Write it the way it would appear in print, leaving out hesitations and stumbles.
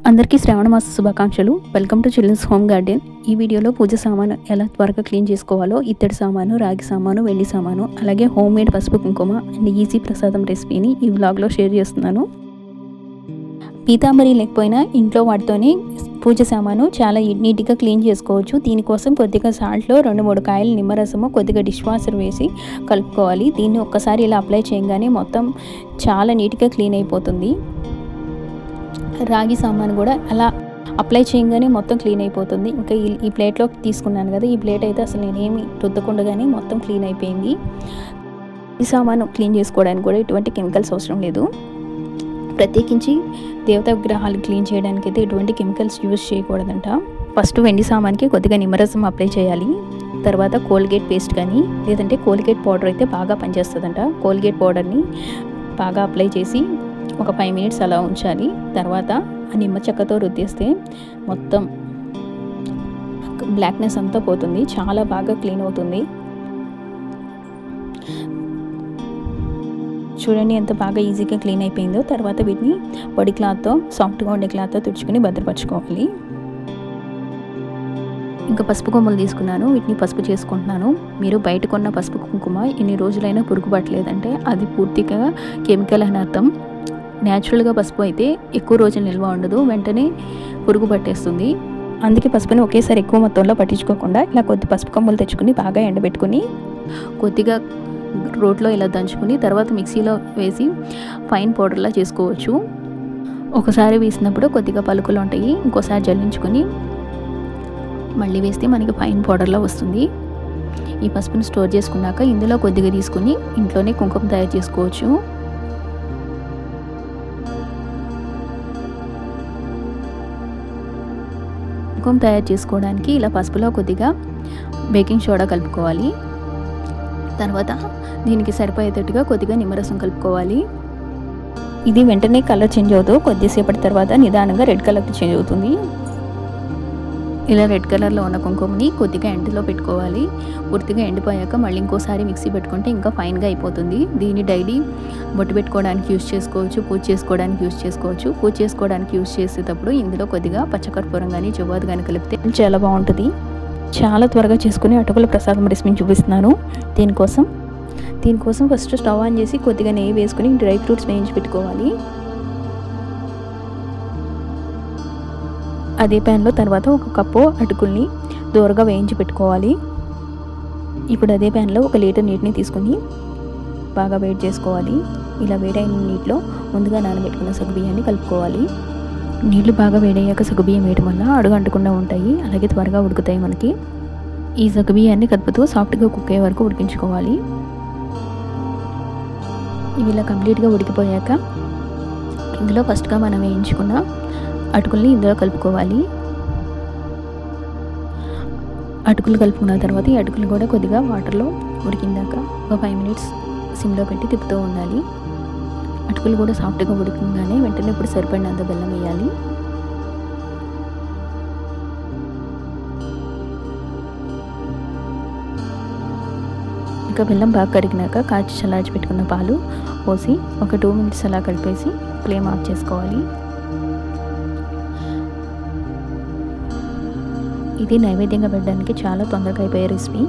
అందరికీ శ్రావణ మాస శుభాకాంక్షలు. Welcome to children's home garden. ఈ వీడియోలో పూజ సామాను ఎలా త్వరగా క్లీన్ చేసుకోవాలో, ఇత్తడి సామాను, రాగి సామాను, వెండి సామాను, అలాగే హోమ్ మేడ్ పసుపు కుంకుమ అండ్ ఈజీ ప్రసాదం రెసిపీని ఈ వ్లాగ్లో షేర్ చేస్తున్నాను. పీతాంబరి లేకపోయినా ఇంట్లో వాటితోనే పూజ సామాను చాలా నీట్గా క్లీన్ చేసుకోవచ్చు. దీనికోసం కొద్దిగా సాల్ట్లో 2-3 కాయలు నిమ్మరసము, కొద్దిగా డిష్ వాషర్ వేసి కలుపుకోవాలి. దీన్ని ఒక్కసారి ఇలా అప్లై చేయగానే మొత్తం చాలా నీట్గా క్లీన్ అయిపోతుంది. రాగి సామాను కూడా అలా అప్లై చేయగానే మొత్తం క్లీన్ అయిపోతుంది. ఇంకా ఈ ప్లేట్లో తీసుకున్నాను కదా, ఈ ప్లేట్ అయితే అసలు నేనేమి రుద్దకుండగానే మొత్తం క్లీన్ అయిపోయింది. ఈ సామాను క్లీన్ చేసుకోవడానికి కూడా ఎటువంటి కెమికల్స్ అవసరం లేదు. ప్రత్యేకించి దేవతా విగ్రహాలు క్లీన్ చేయడానికి అయితే ఎటువంటి కెమికల్స్ యూజ్ చేయకూడదంట. ఫస్ట్ వెండి సామాన్కి కొద్దిగా నిమ్మరసం అప్లై చేయాలి. తర్వాత కోల్గేట్ పేస్ట్ కానీ లేదంటే కోల్గేట్ పౌడర్ అయితే బాగా పనిచేస్తుందంట. కోల్గేట్ పౌడర్ని బాగా అప్లై చేసి ఒక 5 మినిట్స్ అలా ఉంచాలి. తర్వాత ఆ నిమ్మ చెక్కతో రుద్దేస్తే మొత్తం బ్లాక్నెస్ అంతా పోతుంది, చాలా బాగా క్లీన్ అవుతుంది. చూడండి ఎంత బాగా ఈజీగా క్లీన్ అయిపోయిందో. తర్వాత వీటిని పొడి క్లాత్తో, సాఫ్ట్గా ఉండే క్లాత్తో తుడుచుకొని భద్రపరచుకోవాలి. ఇంకా పసుపు కొమ్మలు తీసుకున్నాను, వీటిని పసుపు చేసుకుంటున్నాను. మీరు బయట కొన్న పసుపు కుంకుమ ఎన్ని రోజులైనా పురుగు పట్టలేదంటే అది పూర్తిగా కెమికల్ అని అర్థం. న్యాచురల్గా పసుపు అయితే ఎక్కువ రోజులు నిల్వ ఉండదు, వెంటనే పురుగు పట్టేస్తుంది. అందుకే పసుపుని ఒకేసారి ఎక్కువ మొత్తంలో పట్టించుకోకుండా ఇలా కొద్ది పసుపు కొమ్మలు తెచ్చుకుని బాగా ఎండబెట్టుకుని కొద్దిగా రోట్లో ఇలా దంచుకుని తర్వాత మిక్సీలో వేసి ఫైన్ పౌడర్లా చేసుకోవచ్చు. ఒకసారి వేసినప్పుడు కొద్దిగా పలుకులు ఉంటాయి, ఇంకోసారి జల్లించుకొని మళ్ళీ వేస్తే మనకి ఫైన్ పౌడర్లా వస్తుంది. ఈ పసుపుని స్టోర్ చేసుకున్నాక ఇందులో కొద్దిగా తీసుకుని ఇంట్లోనే కుంకుమ తయారు చేసుకోవచ్చు. కుంకుమ తయారు చేసుకోవడానికి ఇలా పసుపులో కొద్దిగా బేకింగ్ సోడా కలుపుకోవాలి. తర్వాత దీనికి సరిపోయేటట్టుగా కొద్దిగా నిమ్మరసం కలుపుకోవాలి. ఇది వెంటనే కలర్ చేంజ్ అవుతూ కొద్దిసేపటి తర్వాత నిదానంగా రెడ్ కలర్కి చేంజ్ అవుతుంది. ఇలా రెడ్ కలర్లో ఉన్న కుంకుమని కొద్దిగా ఎండలో పెట్టుకోవాలి. పూర్తిగా ఎండిపోయాక మళ్ళీ ఇంకోసారి మిక్సీ పెట్టుకుంటే ఇంకా ఫైన్గా అయిపోతుంది. దీన్ని డైలీ బొట్టు పెట్టుకోవడానికి యూజ్ చేసుకోవచ్చు, పూజ చేసుకోవడానికి యూజ్ చేసుకోవచ్చు. పూజ చేసుకోవడానికి యూజ్ చేసేటప్పుడు ఇందులో కొద్దిగా పచ్చకర్పూరం కానీ జవ్వాదు కానీ కలిపితే చాలా బాగుంటుంది. చాలా త్వరగా చేసుకుని అటుకుల ప్రసాదం రెసిపీని చూపిస్తున్నాను. దీనికోసం ఫస్ట్ స్టవ్ ఆన్ చేసి కొద్దిగా నెయ్యి వేసుకుని డ్రై ఫ్రూట్స్ వేయించి పెట్టుకోవాలి. అదే ప్యాన్లో తర్వాత 1 కప్పు అటుకుల్ని దోరగా వేయించి పెట్టుకోవాలి. ఇప్పుడు అదే ప్యాన్లో 1 లీటర్ నీటిని తీసుకుని బాగా వేడి చేసుకోవాలి. ఇలా వేడైన నీటిలో ముందుగా నానబెట్టుకున్న సగ్గుబియ్యాన్ని కలుపుకోవాలి. నీళ్లు బాగా వేడయ్యాక సగ్గుబియ్యం వేయడం వల్ల అడుగు అంటకుండా ఉంటాయి, అలాగే త్వరగా ఉడుకుతాయి మనకి. ఈ సగ్గుబియ్యాన్ని కలుపుతూ సాఫ్ట్గా కుక్ అయ్యే వరకు ఉడికించుకోవాలి. ఇవి ఇలా కంప్లీట్గా ఉడికిపోయాక ఇందులో ఫస్ట్గా మనం వేయించుకున్న అటుకుల్ని ఇందులో కలుపుకోవాలి. అటుకులు కలుపుకున్న తర్వాత ఈ అటుకులు కూడా కొద్దిగా వాటర్లో ఉడికిందాక ఒక 5 మినిట్స్ సిమ్లో పెట్టి తిప్పుతూ ఉండాలి. అటుకులు కూడా సాఫ్ట్గా ఉడికిందనే వెంటనే ఇప్పుడు సరిపడినంత బెల్లం వేయాలి. ఇంకా బెల్లం బాగా కరిగినాక కాచి చల్లార్చి పెట్టుకున్న పాలు పోసి ఒక 2 మినిట్స్ అలా కలిపేసి ఫ్లేమ్ ఆఫ్ చేసుకోవాలి. ఇది నైవేద్యంగా పెట్టడానికి చాలా తొందరగా అయిపోయే రెసిపీ.